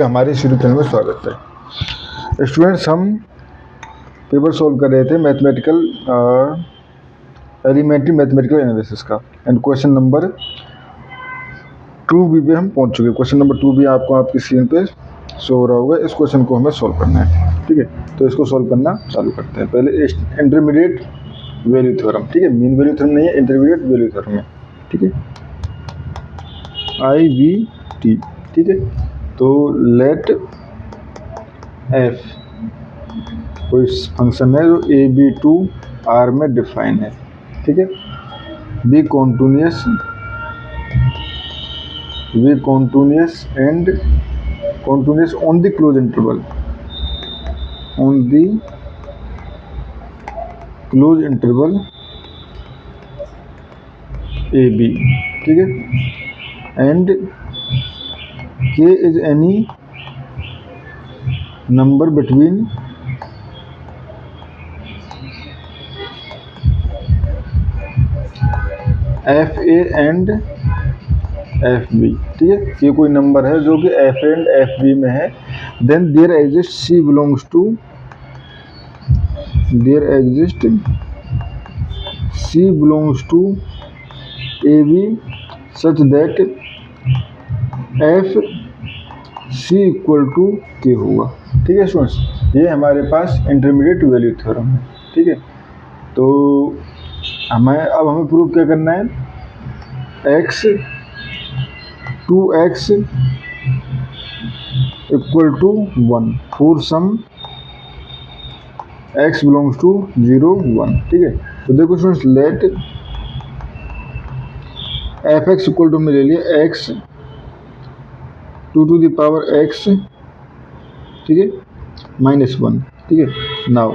हमारे इस YouTube channel में स्वागत है। स्टूडेंट्स, हम पेपर सॉल्व कर रहे थे मैथमेटिकल एलिमेंट्री मैथमेटिकल एनालिसिस का, एंड क्वेश्चन नंबर 2B पे हम पहुंच चुके हैं। क्वेश्चन नंबर 2B आपको आपकी स्क्रीन पे शो हो रहा होगा। इस क्वेश्चन को हमें सॉल्व करना है, ठीक है। तो इसको सॉल्व करना चालू करते हैं। पहले इंटरमीडिएट वैल्यू थ्योरम, ठीक है, मीन वैल्यू थ्योरम नहीं है, इंटरमीडिएट वैल्यू थ्योरम है, ठीक है, IVT, ठीक है। तो लेट f कोई फंक्शन है जो AB to R में डिफाइन है, ठीक है, be continuous and continuous on the close interval AB, ठीक है, and K is any number between FA and FB, ठीक है। ये कोई नंबर है जो कि FA एंड FB में है। Then there exist C belongs to AB such that FC equal to K होगा, ठीक है स्टूडेंट्स। ये हमारे पास इंटरमीडिएट वैल्यू थ्योरम है, ठीक है। तो हमें प्रूव क्या करना है, x equal to 1 for some x belongs to 0 1, ठीक है। तो देखो students, let fx equal to में ले लिया x to the power x, ठीक है, -1, ठीक है। नाउ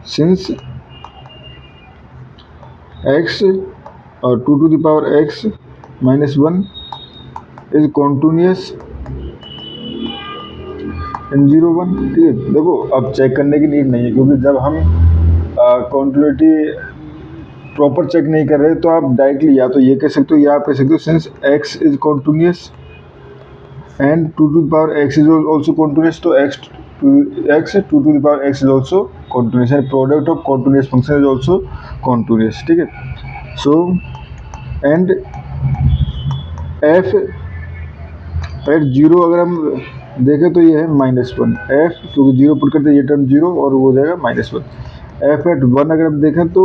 सिंस x और to the power x -1 is continuous in 0 1, ठीक है। देखो अब चेक करने की नीड नहीं है, क्योंकि जब हम कॉन्टिन्यूटी प्रॉपर चेक नहीं कर रहे तो आप डायरेक्टली या तो ये कह सकते हो या आप कह सकते हो since x is continuous and to the power x is also continuous, तो x to the power x is also continuous and product of continuous function is also continuous, ठीक है। सो एंड f एट 0 अगर हम देखें तो ये है -1, f क्योंकि 0 पुट करते ये टर्म 0 और वो हो जाएगा -1। f एट 1 अगर हम देखें तो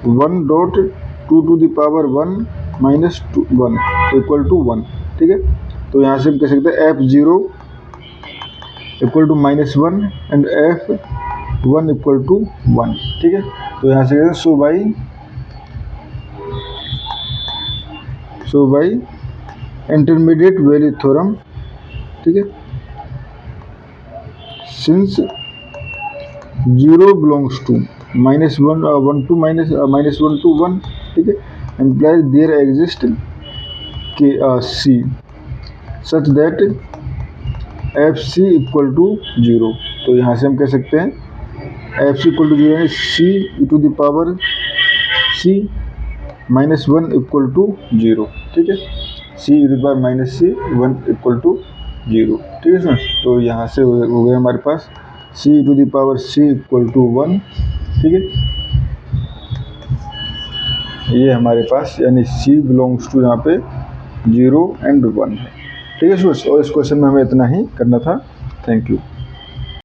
1 dot 2 to the power 1 -1 equal to 1, ठीक है। तो यहाँ से हम कह सकते हैं f0 equal to -1 and f1 equal to 1, ठीक है। तो यहाँ से कहते हैं so by intermediate value theorem, ठीक है, since 0 belongs to -1 to -1 to 1, ठीक है, implies there exist C such that FC equal to 0। तो यहाँ से हम कह सकते हैं FC इक्वल टू 0 यानी C to the power C -1 equal to 0, ठीक है, C to the power -1 equal to 0, ठीक है सर। तो यहाँ से हो गया हमारे पास C to the power C equal to 1, ठीक है। ये हमारे पास यानी C बिलोंग्स टू यहाँ पे 0 एंड 1 है, ठीक है स्टूडेंट्स। और इस क्वेश्चन में हमें इतना ही करना था। Thank you.